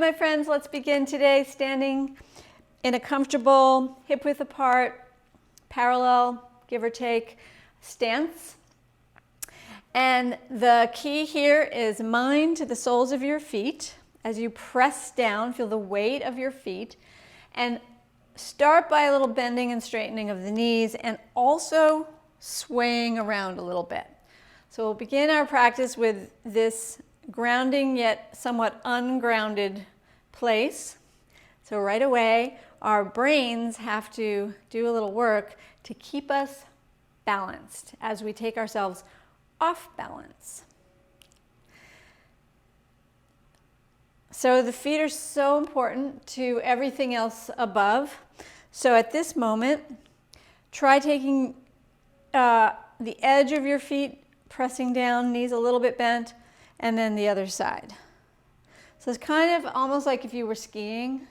my friends, let's begin today standing in a comfortable, hip width apart, parallel, give or take, stance. And the key here is mind to the soles of your feet. As you press down, feel the weight of your feet. And start by a little bending and straightening of the knees and also swaying around a little bit. So we'll begin our practice with this grounding yet somewhat ungrounded place. So right away, our brains have to do a little work to keep us balanced as we take ourselves off balance. So the feet are so important to everything else above. So at this moment, try taking the edge of your feet, pressing down, knees a little bit bent, and then the other side. So it's kind of almost like if you were skiing.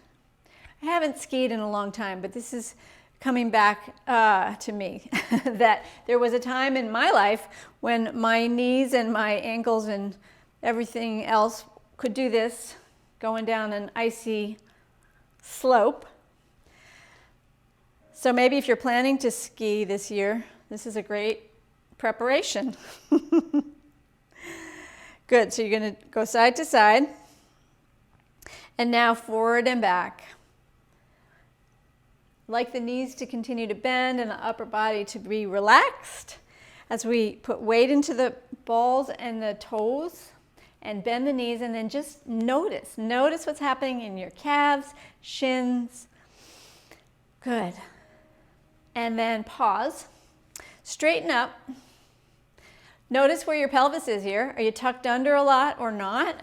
I haven't skied in a long time, but this is coming back to me, that there was a time in my life when my knees and my ankles and everything else could do this, going down an icy slope. So maybe if you're planning to ski this year, this is a great preparation. Good, so you're going to go side to side, and now forward and back. Like the knees to continue to bend and the upper body to be relaxed as we put weight into the balls and the toes and bend the knees, and then just notice what's happening in your calves, shins. Good. And then pause, straighten up. Notice where your pelvis is here. Are you tucked under a lot or not?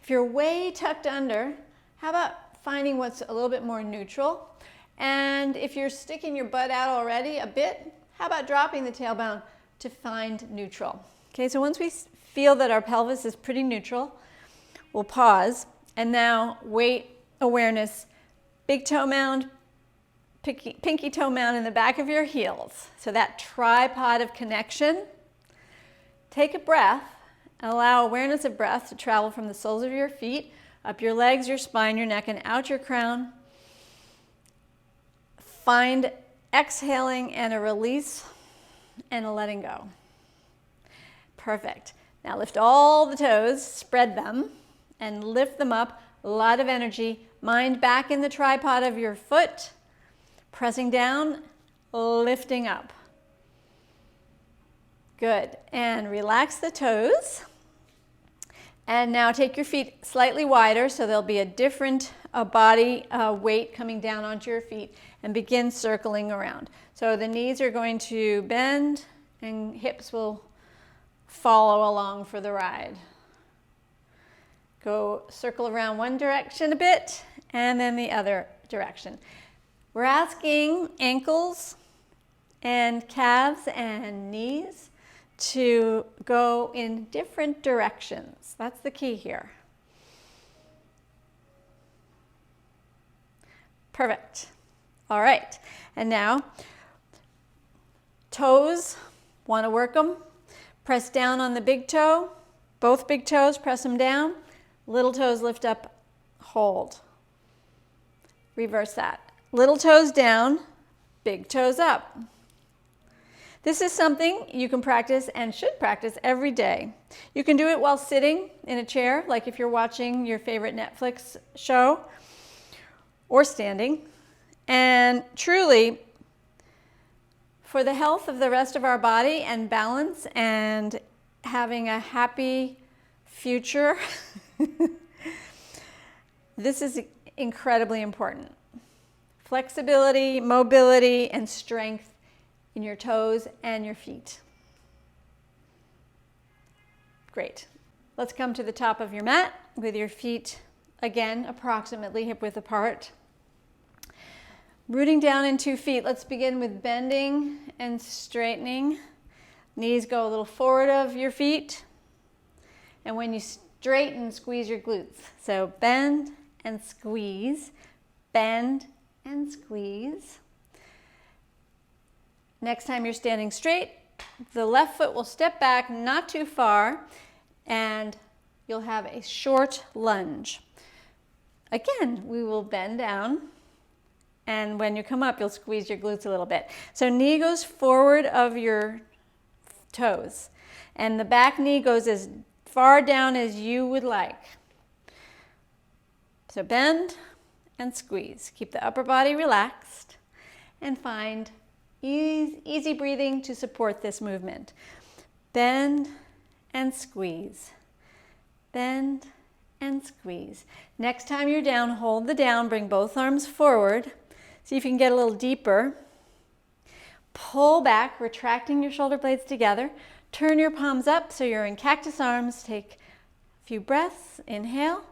If you're way tucked under, how about finding what's a little bit more neutral? And if you're sticking your butt out already a bit, how about dropping the tailbone to find neutral? Okay, so once we feel that our pelvis is pretty neutral, we'll pause. And now weight awareness, big toe mound, pinky toe mound in the back of your heels. So that tripod of connection. Take a breath and allow awareness of breath to travel from the soles of your feet, up your legs, your spine, your neck, and out your crown. Find exhaling and a release and a letting go. Perfect. Now lift all the toes, spread them, and lift them up. A lot of energy. Mind back in the tripod of your foot, pressing down, lifting up. Good. And relax the toes. And now take your feet slightly wider so there'll be a different body weight coming down onto your feet, and begin circling around. So the knees are going to bend and hips will follow along for the ride. Go circle around one direction a bit and then the other direction. We're asking ankles and calves and knees to go in different directions. That's the key here. Perfect. All right. And now, toes, want to work them. Press down on the big toe. Both big toes, press them down. Little toes lift up, hold. Reverse that. Little toes down, big toes up. This is something you can practice and should practice every day. You can do it while sitting in a chair, like if you're watching your favorite Netflix show, or standing. And truly, for the health of the rest of our body and balance and having a happy future, this is incredibly important. Flexibility, mobility, and strength in your toes and your feet. Great. Let's come to the top of your mat with your feet, again, approximately hip width apart. Rooting down in 2 feet. Let's begin with bending and straightening. Knees go a little forward of your feet. And when you straighten, squeeze your glutes. So bend and squeeze, bend and squeeze. Next time you're standing straight, the left foot will step back not too far, and you'll have a short lunge. Again, we will bend down, and when you come up, you'll squeeze your glutes a little bit. So knee goes forward of your toes, and the back knee goes as far down as you would like. So bend and squeeze. Keep the upper body relaxed and find easy breathing to support this movement. Bend and squeeze. Bend and squeeze. Next time you're down, hold the down, bring both arms forward. See if you can get a little deeper. Pull back, retracting your shoulder blades together. Turn your palms up so you're in cactus arms. Take a few breaths. Inhale.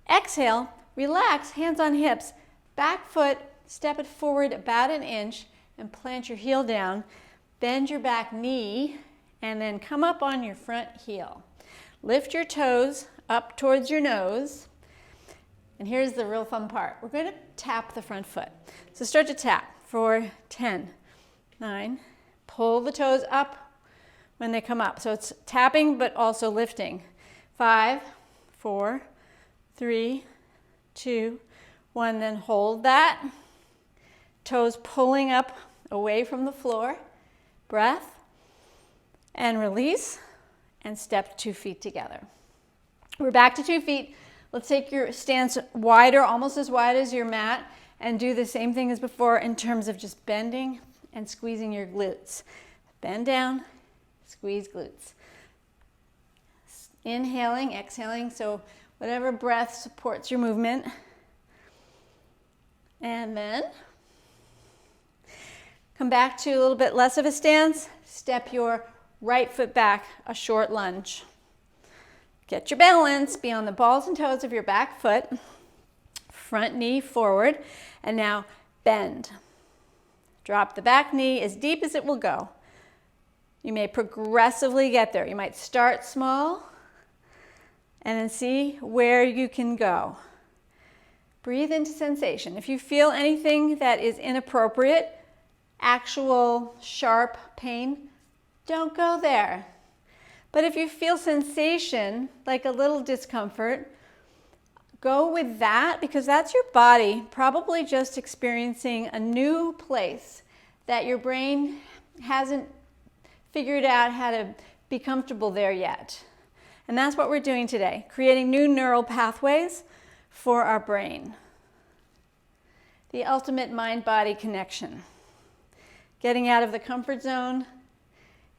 Exhale. Relax, hands on hips. Back foot, step it forward about an inch and plant your heel down. Bend your back knee and then come up on your front heel. Lift your toes up towards your nose. And here's the real fun part. We're going to tap the front foot. So start to tap for 10, 9. Pull the toes up when they come up. So it's tapping but also lifting. 5, 4, 3, 2, 1. Then hold that. Toes pulling up away from the floor. Breath. And release. And step 2 feet together. We're back to 2 feet. Let's take your stance wider, almost as wide as your mat, and do the same thing as before in terms of just bending and squeezing your glutes. Bend down, squeeze glutes. Inhaling, exhaling, so whatever breath supports your movement. And then come back to a little bit less of a stance. Step your right foot back, a short lunge. Get your balance, be on the balls and toes of your back foot, front knee forward, and now bend. Drop the back knee as deep as it will go. You may progressively get there. You might start small and then see where you can go. Breathe into sensation. If you feel anything that is inappropriate, actual sharp pain, don't go there. But if you feel sensation, like a little discomfort, go with that because that's your body probably just experiencing a new place that your brain hasn't figured out how to be comfortable there yet. And that's what we're doing today, creating new neural pathways for our brain. The ultimate mind-body connection. Getting out of the comfort zone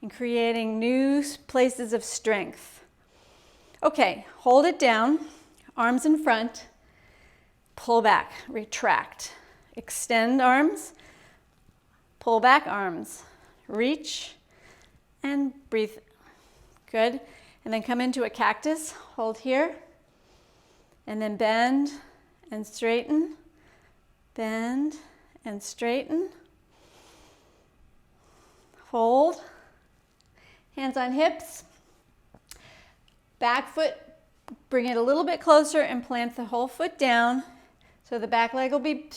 and creating new places of strength. Okay, hold it down, arms in front, pull back, retract, extend arms, pull back arms, reach, and breathe. Good. And then come into a cactus, hold here, and then bend and straighten, bend and straighten, hold. Hands on hips, back foot, bring it a little bit closer and plant the whole foot down so the back leg will be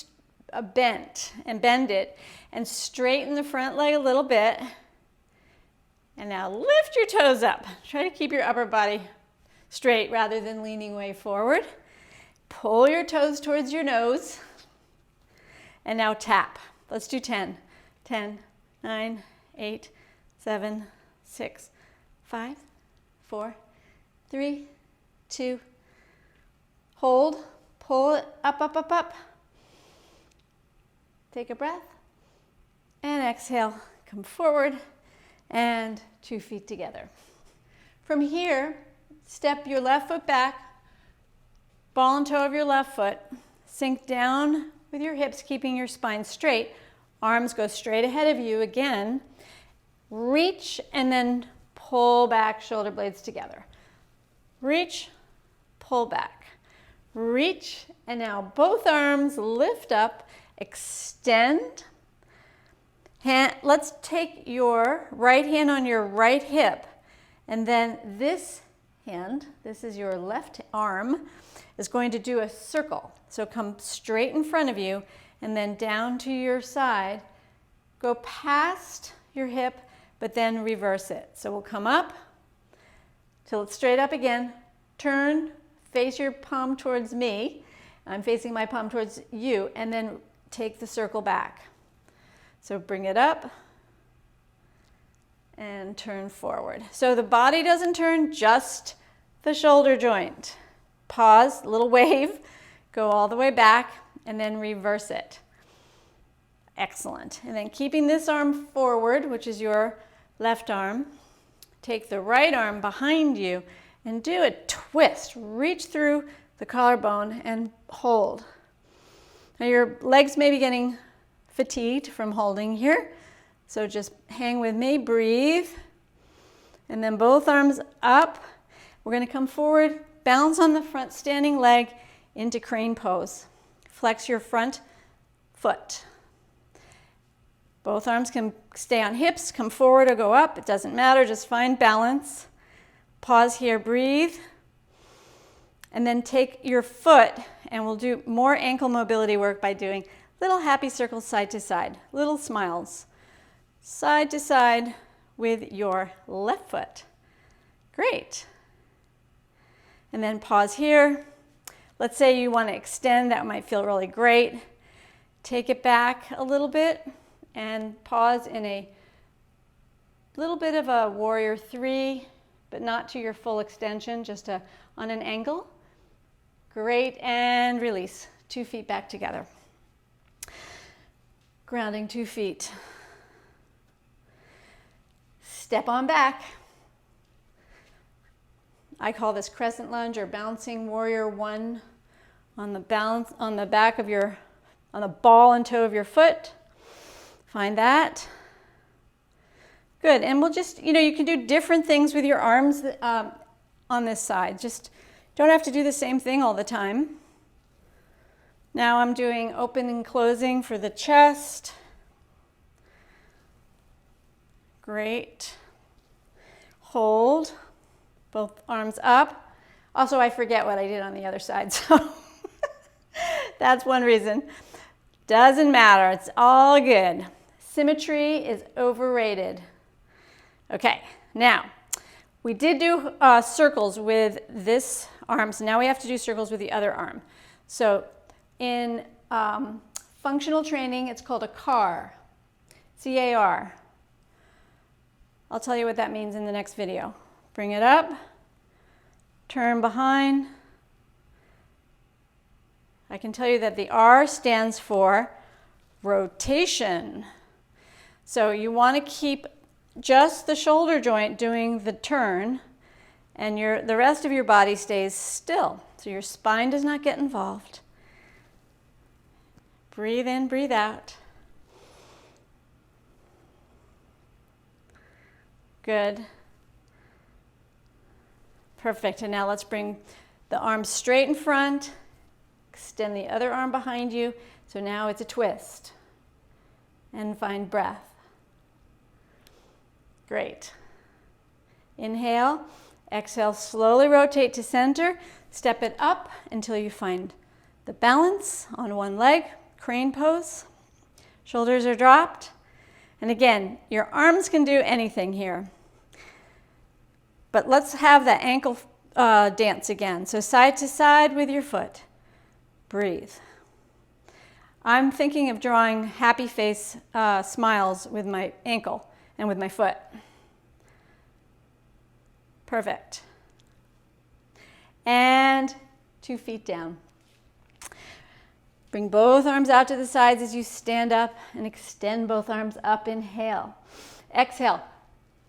bent, and bend it and straighten the front leg a little bit. And now lift your toes up. Try to keep your upper body straight rather than leaning way forward. Pull your toes towards your nose. And now tap. Let's do 10. 10, 9, 8, 7, 6, 5, 4, 3, 2. Hold, pull it up, up, up, up. Take a breath and exhale. Come forward and 2 feet together. From here, step your left foot back, ball and toe of your left foot. Sink down with your hips, keeping your spine straight. Arms go straight ahead of you again. Reach and then pull back, shoulder blades together. Reach, pull back. Reach, and now both arms lift up, extend. Let's take your right hand on your right hip, and then this hand, this is your left arm, is going to do a circle. So come straight in front of you, and then down to your side. Go past your hip, but then reverse it. So we'll come up till it's straight up again. Turn, face your palm towards me, I'm facing my palm towards you, and then take the circle back. So bring it up and turn forward. So the body doesn't turn, just the shoulder joint. Pause, little wave, go all the way back, and then reverse it. Excellent. And then keeping this arm forward, which is your left arm, take the right arm behind you and do a twist. Reach through the collarbone and hold. Now your legs may be getting fatigued from holding here, so just hang with me, breathe, and then both arms up. We're going to come forward, balance on the front standing leg into crane pose. Flex your front foot. Both arms can stay on hips, come forward or go up, it doesn't matter, just find balance. Pause here, breathe. And then take your foot, and we'll do more ankle mobility work by doing little happy circles side to side, little smiles. Side to side with your left foot. Great. And then pause here. Let's say you want to extend, that might feel really great. Take it back a little bit and pause in a little bit of a warrior 3, but not to your full extension, just on an angle. Great, and release. 2 feet back together. Grounding 2 feet. Step on back. I call this crescent lunge or bouncing warrior 1 on the balance on the back of your, on the ball and toe of your foot. Find that. Good, and we'll just, you can do different things with your arms on this side. Just don't have to do the same thing all the time. Now I'm doing open and closing for the chest. Great. Hold, both arms up. Also, I forget what I did on the other side, so that's one reason. Doesn't matter, it's all good. Symmetry is overrated. Okay, now, we did do circles with this arm, so now we have to do circles with the other arm. So in functional training, it's called a CAR, C-A-R. I'll tell you what that means in the next video. Bring it up, turn behind. I can tell you that the R stands for rotation. So you want to keep just the shoulder joint doing the turn, and the rest of your body stays still. So your spine does not get involved. Breathe in, breathe out. Good. Perfect. And now let's bring the arms straight in front. Extend the other arm behind you. So now it's a twist. And find breath. Great. Inhale. Exhale, slowly rotate to center. Step it up until you find the balance on one leg. Crane pose. Shoulders are dropped. And again, your arms can do anything here. But let's have that ankle dance again. So side to side with your foot. Breathe. I'm thinking of drawing happy face smiles with my ankle and with my foot. Perfect. And 2 feet down. Bring both arms out to the sides as you stand up and extend both arms up. Inhale. Exhale.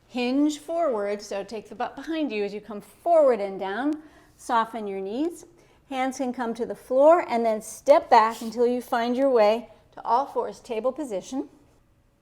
Hinge forward, so take the butt behind you as you come forward and down. Soften your knees. Hands can come to the floor, and then step back until you find your way to all fours, table position.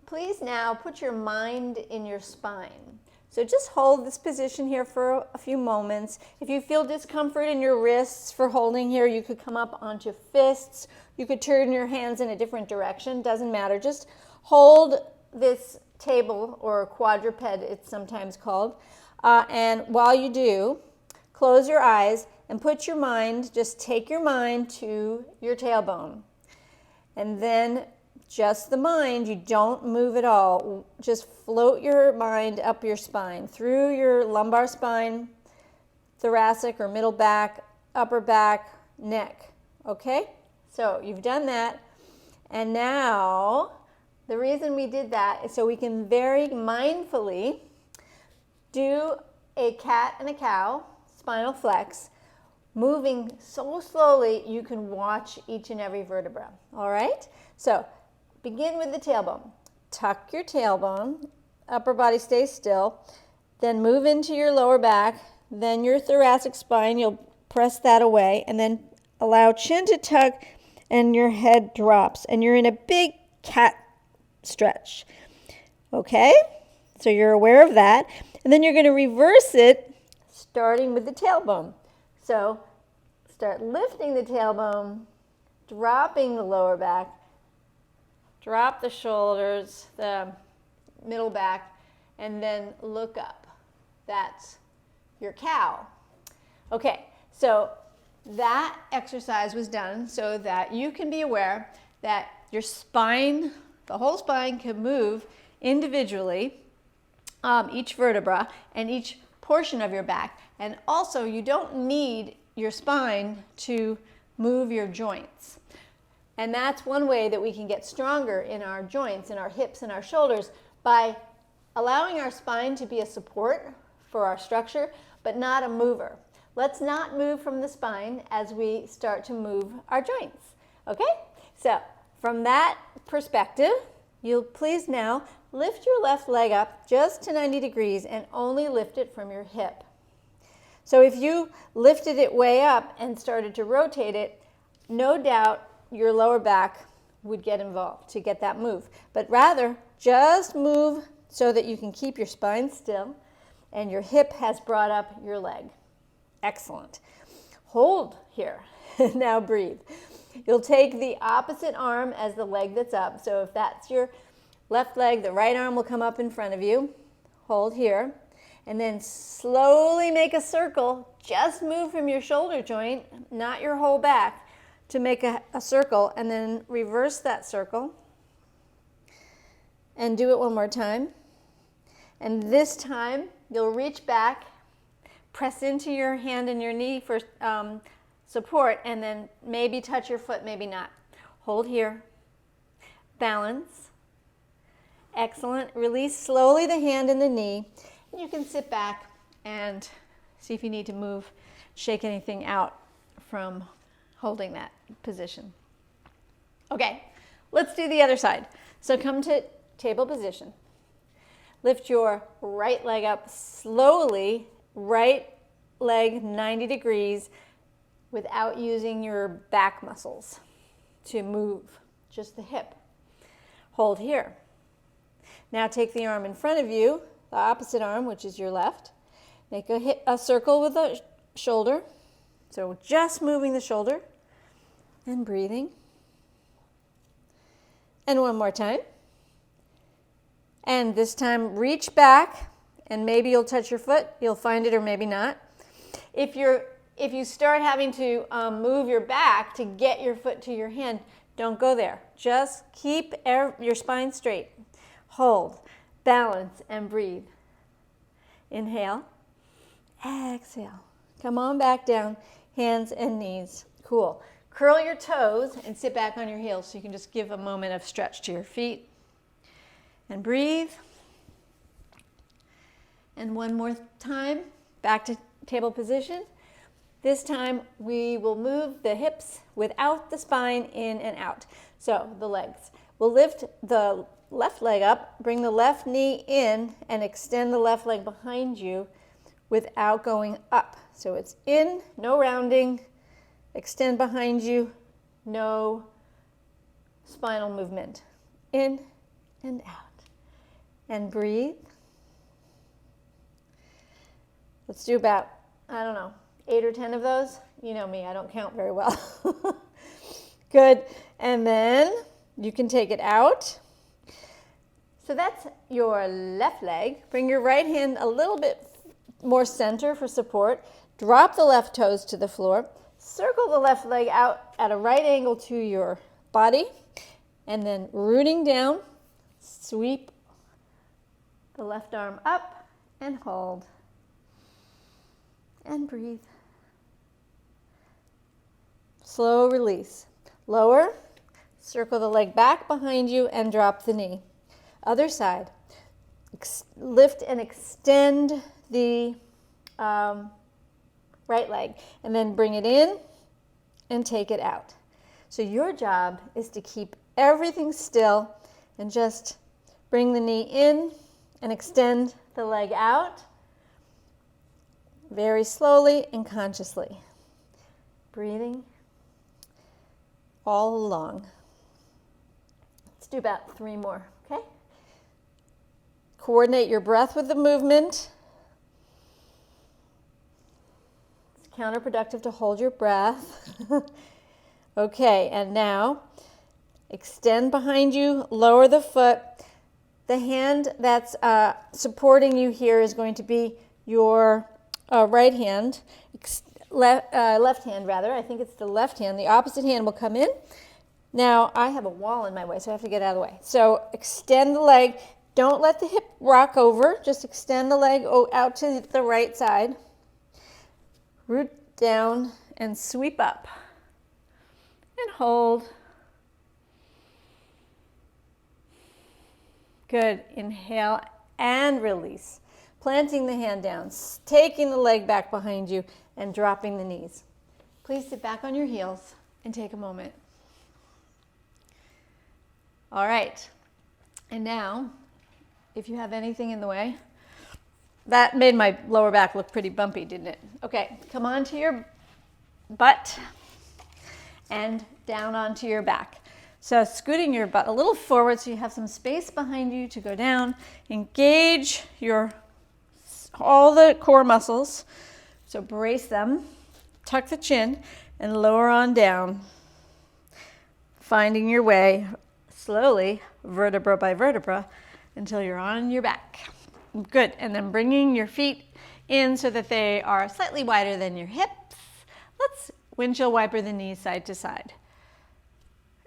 Please now put your mind in your spine. So just hold this position here for a few moments. If you feel discomfort in your wrists for holding here, you could come up onto fists. You could turn your hands in a different direction, doesn't matter. Just hold this table, or quadruped it's sometimes called, and while you do, close your eyes and put your mind, just take your mind to your tailbone, and then just the mind, you don't move at all, just float your mind up your spine, through your lumbar spine, thoracic or middle back, upper back, neck, okay? So you've done that, and now the reason we did that is so we can very mindfully do a cat and a cow, spinal flex, moving so slowly you can watch each and every vertebra, all right? So begin with the tailbone. Tuck your tailbone, upper body stays still, then move into your lower back, then your thoracic spine, you'll press that away, and then allow chin to tuck and your head drops, and you're in a big cat stretch, okay? So you're aware of that, and then you're going to reverse it starting with the tailbone. So start lifting the tailbone, dropping the lower back, drop the shoulders, the middle back, and then look up. That's your cow. Okay, so that exercise was done so that you can be aware that your spine, the whole spine, can move individually, each vertebra and each portion of your back. And also, you don't need your spine to move your joints. And that's one way that we can get stronger in our joints, in our hips and our shoulders, by allowing our spine to be a support for our structure, but not a mover. Let's not move from the spine as we start to move our joints, okay? So from that perspective, you'll please now lift your left leg up just to 90 degrees and only lift it from your hip. So if you lifted it way up and started to rotate it, no doubt your lower back would get involved to get that move. But rather, just move so that you can keep your spine still and your hip has brought up your leg. Excellent. Hold here. Now breathe. You'll take the opposite arm as the leg that's up. So if that's your left leg, the right arm will come up in front of you. Hold here. And then slowly make a circle. Just move from your shoulder joint, not your whole back, to make a circle. And then reverse that circle. And do it one more time. And this time, you'll reach back, press into your hand and your knee for support, and then maybe touch your foot, maybe not. Hold here. Balance. Excellent. Release slowly the hand and the knee. You can sit back and see if you need to move, shake anything out from holding that position. Okay, let's do the other side. So come to table position. Lift your right leg up slowly, right leg 90 degrees without using your back muscles to move, just the hip. Hold here. Now take the arm in front of you, the opposite arm, which is your left. Make a circle with the shoulder. So just moving the shoulder and breathing. And one more time. And this time reach back and maybe you'll touch your foot. You'll find it or maybe not. If you start having to move your back to get your foot to your hand, don't go there. Just keep your spine straight. Hold, balance, and breathe. Inhale, exhale. Come on back down, hands and knees. Cool. Curl your toes and sit back on your heels so you can just give a moment of stretch to your feet. And breathe. And one more time, back to table position. This time we will move the hips without the spine in and out. So the legs. We'll lift the left leg up, bring the left knee in, and extend the left leg behind you without going up. So it's in, no rounding, extend behind you, no spinal movement. In and out. And breathe. Let's do about, 8 or 10 of those. You know me, I don't count very well. Good. And then you can take it out. So that's your left leg. Bring your right hand a little bit more center for support. Drop the left toes to the floor. Circle the left leg out at a right angle to your body. And then rooting down, sweep the left arm up and hold. And breathe. slow release. Lower, circle the leg back behind you and drop the knee. Other side. Lift and extend the right leg, and then bring it in and take it out. So your job is to keep everything still and just bring the knee in and extend the leg out very slowly and consciously. Breathing all along. Let's do about 3 more, okay? Coordinate your breath with the movement. It's counterproductive to hold your breath. Okay, and now extend behind you, lower the foot. The hand that's supporting you here is going to be your right hand, left hand rather. I think it's the left hand. The opposite hand will come in. Now, I have a wall in my way, so I have to get out of the way. So extend the leg. Don't let the hip rock over. Just extend the leg out to the right side. Root down and sweep up. And hold. Good. Inhale and release. Planting the hand down, taking the leg back behind you, and dropping the knees. Please sit back on your heels and take a moment. All right. And now, if you have anything in the way, that made my lower back look pretty bumpy, didn't it? Okay, come onto your butt and down onto your back. So scooting your butt a little forward so you have some space behind you to go down. Engage all the core muscles. So brace them, tuck the chin, and lower on down. Finding your way slowly, vertebra by vertebra, until you're on your back. Good, and then bringing your feet in so that they are slightly wider than your hips. Let's windshield wiper the knees side to side.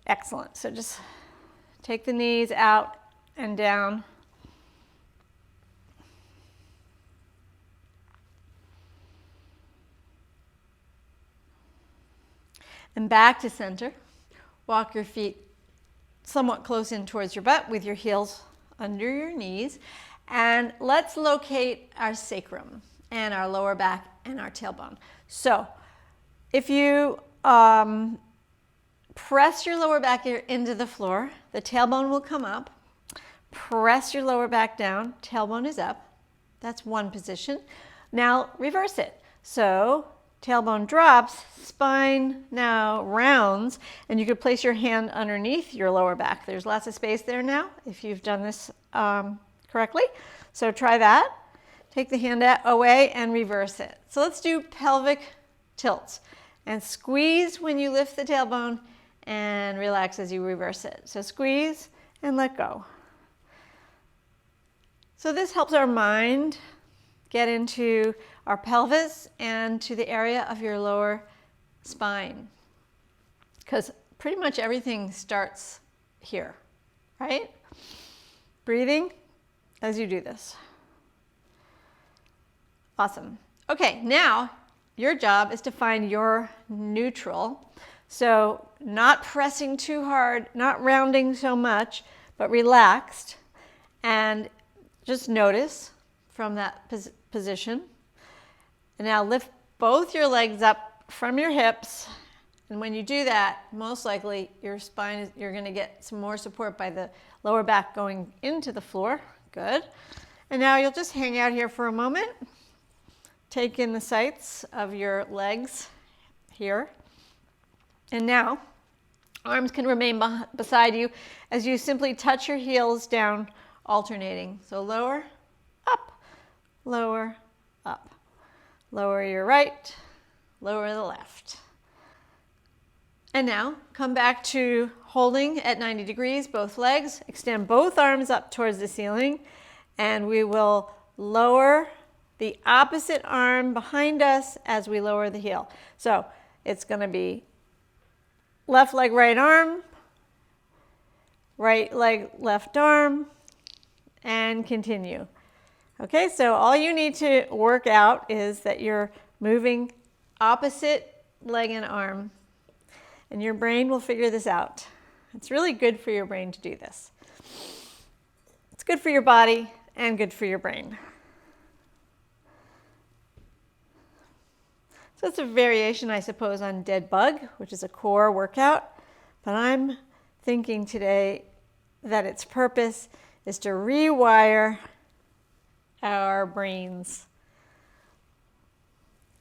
Excellent, so just take the knees out and down. And back to center. Walk your feet somewhat close in towards your butt with your heels under your knees. And let's locate our sacrum and our lower back and our tailbone. So if you press your lower back into the floor, the tailbone will come up. Press your lower back down, tailbone is up. That's one position. Now reverse it. So tailbone drops, spine now rounds, and you could place your hand underneath your lower back. There's lots of space there now if you've done this correctly. So try that. Take the hand away and reverse it. So let's do pelvic tilts. And squeeze when you lift the tailbone and relax as you reverse it. So squeeze and let go. So this helps our mind get into our pelvis and to the area of your lower spine. Because pretty much everything starts here, right? Breathing as you do this. Awesome. Okay, now your job is to find your neutral. So not pressing too hard, not rounding so much, but relaxed. And just notice from that position. And now lift both your legs up from your hips. And when you do that, most likely your spine, you're going to get some more support by the lower back going into the floor. Good. And now you'll just hang out here for a moment. Take in the sights of your legs here. And now, arms can remain beside you as you simply touch your heels down, alternating. So lower, up, lower, up. Lower your right, lower the left. And now, come back to holding at 90 degrees, both legs. Extend both arms up towards the ceiling, and we will lower the opposite arm behind us as we lower the heel. So it's going to be left leg, right arm, right leg, left arm, and continue. Okay, so all you need to work out is that you're moving opposite leg and arm and your brain will figure this out. It's really good for your brain to do this. It's good for your body and good for your brain. So it's a variation, I suppose, on dead bug, which is a core workout. But I'm thinking today that its purpose is to rewire our brains.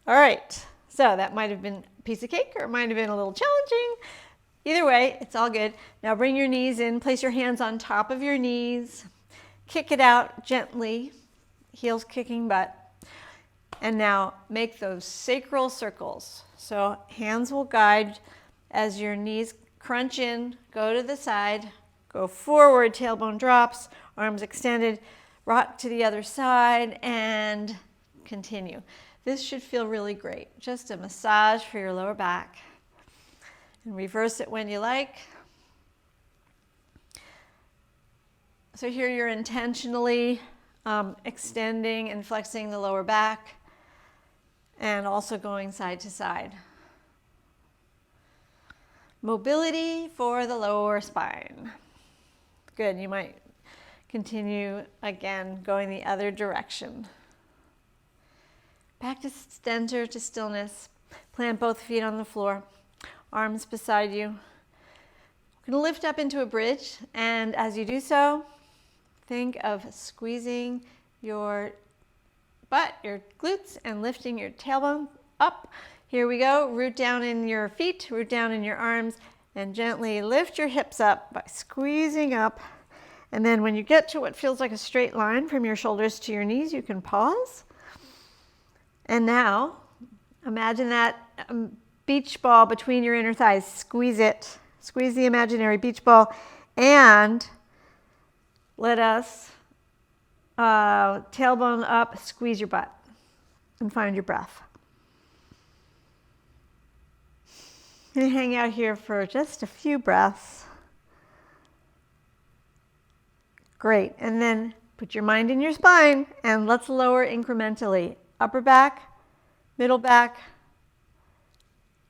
All right, so that might have been a piece of cake or it might have been a little challenging. Either way, it's all good. Now bring your knees in, place your hands on top of your knees, kick it out gently, heels kicking butt. And now make those sacral circles. So hands will guide as your knees crunch in, go to the side, go forward, tailbone drops, arms extended, rock to the other side, and continue. This should feel really great. Just a massage for your lower back. And reverse it when you like. So here you're intentionally extending and flexing the lower back, and also going side to side. Mobility for the lower spine. Good, you might continue again, going the other direction. Back to center, to stillness. Plant both feet on the floor, arms beside you. We're going to lift up into a bridge, and as you do so, think of squeezing your butt, your glutes, and lifting your tailbone up. Here we go. Root down in your feet, root down in your arms, and gently lift your hips up by squeezing up. And then when you get to what feels like a straight line from your shoulders to your knees, you can pause. And now, imagine that beach ball between your inner thighs. Squeeze it. Squeeze the imaginary beach ball, and let us tailbone up, squeeze your butt, and find your breath. And hang out here for just a few breaths. Great, and then put your mind in your spine, and let's lower incrementally. Upper back, middle back,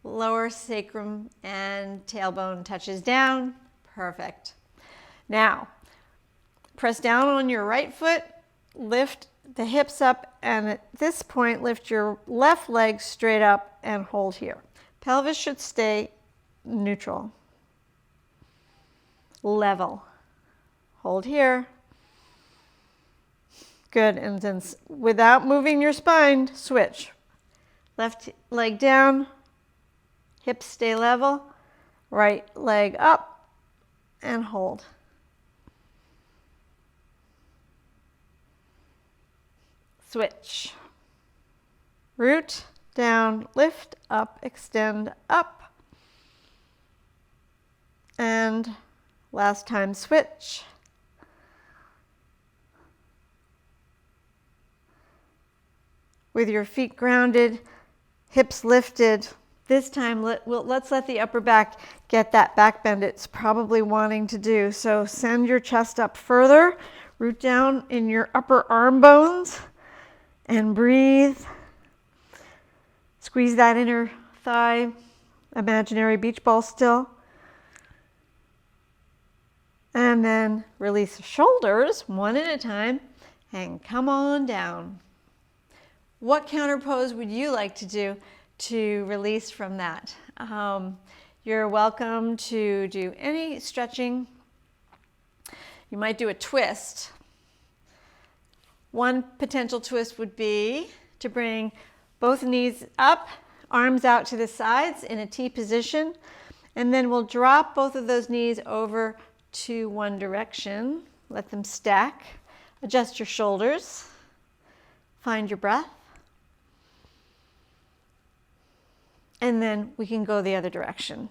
lower sacrum, and tailbone touches down. Perfect. Now, press down on your right foot, lift the hips up, and at this point, lift your left leg straight up and hold here. Pelvis should stay neutral, level. Hold here. Good, and then without moving your spine, switch. Left leg down, hips stay level, right leg up, and hold. Switch. Root, down, lift, up, extend, up. And last time, switch. With your feet grounded, hips lifted. This time, let's let the upper back get that back bend it's probably wanting to do. So send your chest up further, root down in your upper arm bones, and breathe. Squeeze that inner thigh, imaginary beach ball still. And then release the shoulders one at a time and come on down. What counter pose would you like to do to release from that? You're welcome to do any stretching. You might do a twist. One potential twist would be to bring both knees up, arms out to the sides in a T position, and then we'll drop both of those knees over to one direction. Let them stack. Adjust your shoulders. Find your breath. And then we can go the other direction.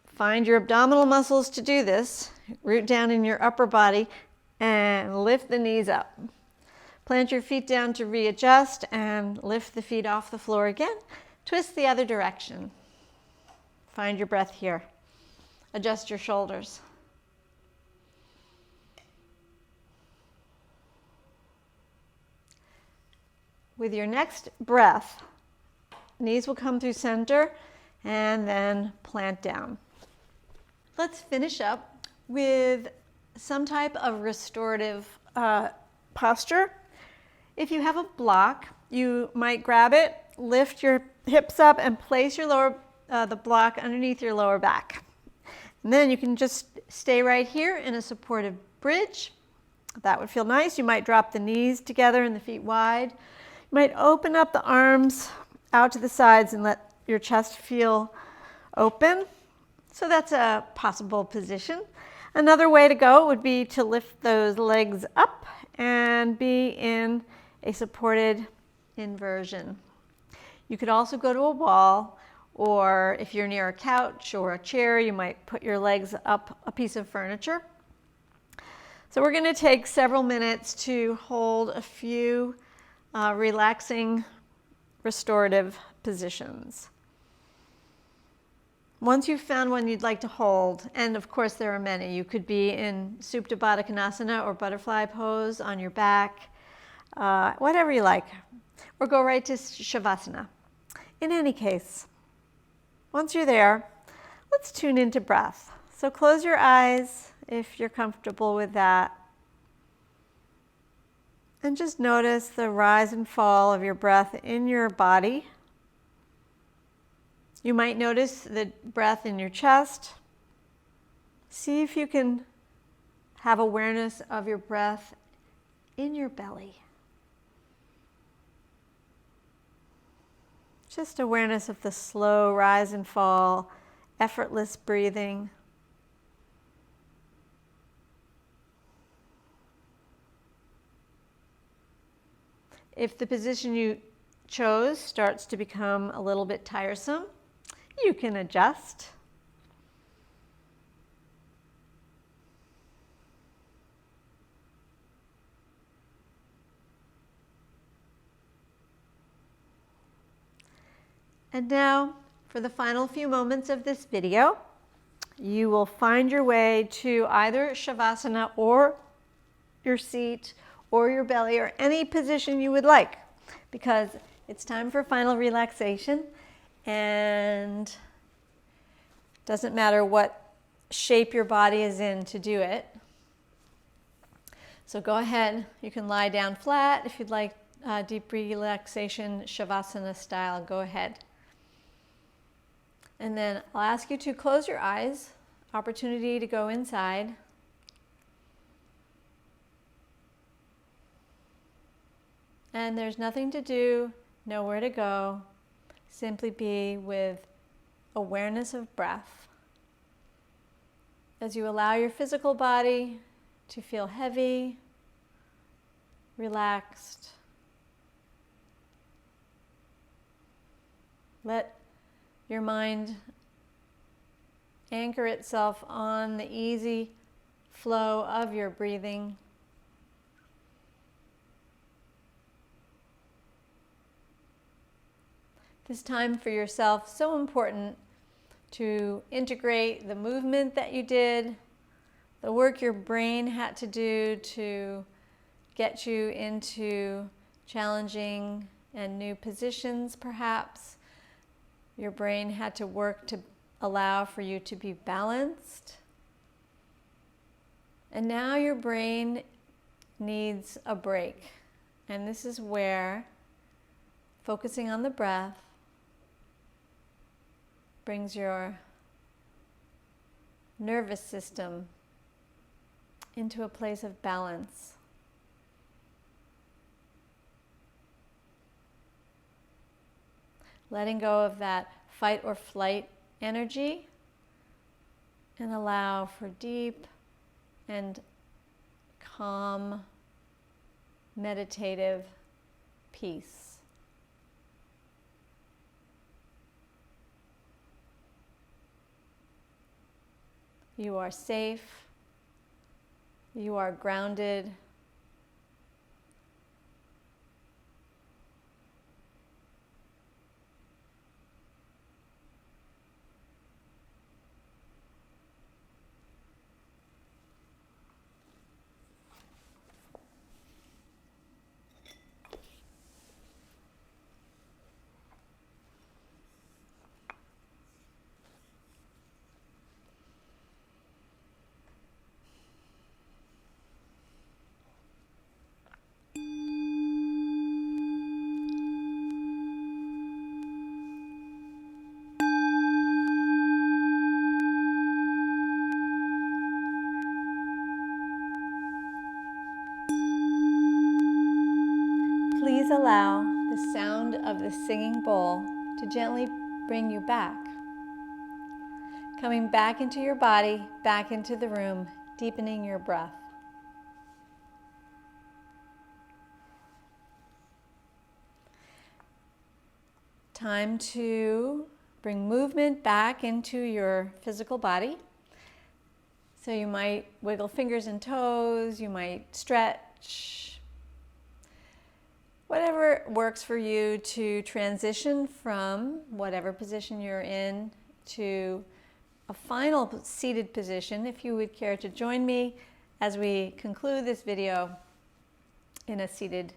Find your abdominal muscles to do this. Root down in your upper body and lift the knees up. Plant your feet down to readjust and lift the feet off the floor again. Twist the other direction. Find your breath here. Adjust your shoulders. With your next breath, knees will come through center and then plant down. Let's finish up with some type of restorative posture. If you have a block, you might grab it, lift your hips up, and place your the block underneath your lower back. And then you can just stay right here in a supportive bridge. That would feel nice. You might drop the knees together and the feet wide. You might open up the arms out to the sides and let your chest feel open. So that's a possible position. Another way to go would be to lift those legs up and be in a supported inversion. You could also go to a wall, or if you're near a couch or a chair, you might put your legs up a piece of furniture. So we're going to take several minutes to hold a few relaxing, restorative positions. Once you've found one you'd like to hold, and of course there are many, you could be in Supta Baddha Konasana or butterfly pose on your back, whatever you like, or go right to Shavasana. In any case, once you're there, let's tune into breath. So close your eyes if you're comfortable with that. And just notice the rise and fall of your breath in your body. You might notice the breath in your chest. See if you can have awareness of your breath in your belly. Just awareness of the slow rise and fall, effortless breathing. If the position you chose starts to become a little bit tiresome, you can adjust. And now, for the final few moments of this video, you will find your way to either Shavasana or your seat or your belly or any position you would like, because it's time for final relaxation. And it doesn't matter what shape your body is in to do it. So go ahead, you can lie down flat. If you'd like deep relaxation, Shavasana style, go ahead. And then I'll ask you to close your eyes, opportunity to go inside. And there's nothing to do, nowhere to go. Simply be with awareness of breath. As you allow your physical body to feel heavy, relaxed, let your mind anchor itself on the easy flow of your breathing. This time for yourself, so important to integrate the movement that you did, the work your brain had to do to get you into challenging and new positions perhaps. Your brain had to work to allow for you to be balanced. And now your brain needs a break. And this is where focusing on the breath brings your nervous system into a place of balance. Letting go of that fight or flight energy and allow for deep and calm, meditative peace. You are safe. You are grounded. allow the sound of the singing bowl to gently bring you back. Coming back into your body, back into the room, deepening your breath. Time to bring movement back into your physical body. So you might wiggle fingers and toes, you might stretch. Whatever works for you to transition from whatever position you're in to a final seated position, if you would care to join me as we conclude this video in a seated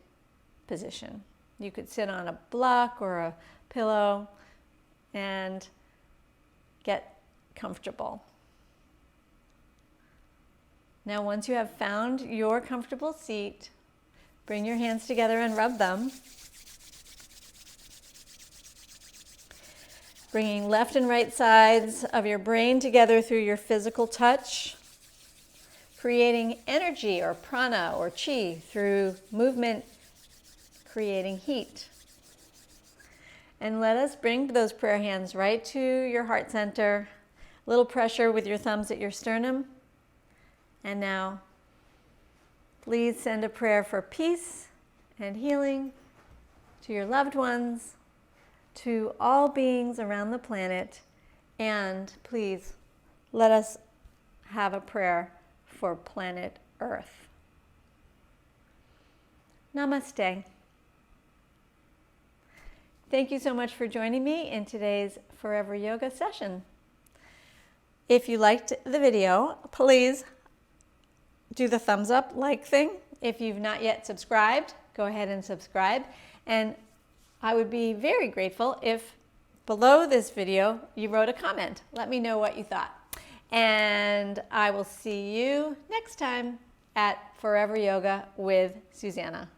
position. You could sit on a block or a pillow and get comfortable. Now, once you have found your comfortable seat, bring your hands together and rub them. Bringing left and right sides of your brain together through your physical touch, creating energy or prana or chi through movement, creating heat. And let us bring those prayer hands right to your heart center. A little pressure with your thumbs at your sternum. And now, please send a prayer for peace and healing to your loved ones, to all beings around the planet, and please let us have a prayer for planet Earth. Namaste. Thank you so much for joining me in today's Forever Yoga session. If you liked the video, please do the thumbs up like thing. If you've not yet subscribed, go ahead and subscribe. And I would be very grateful if below this video you wrote a comment. Let me know what you thought. And I will see you next time at Forever Yoga with Susanna.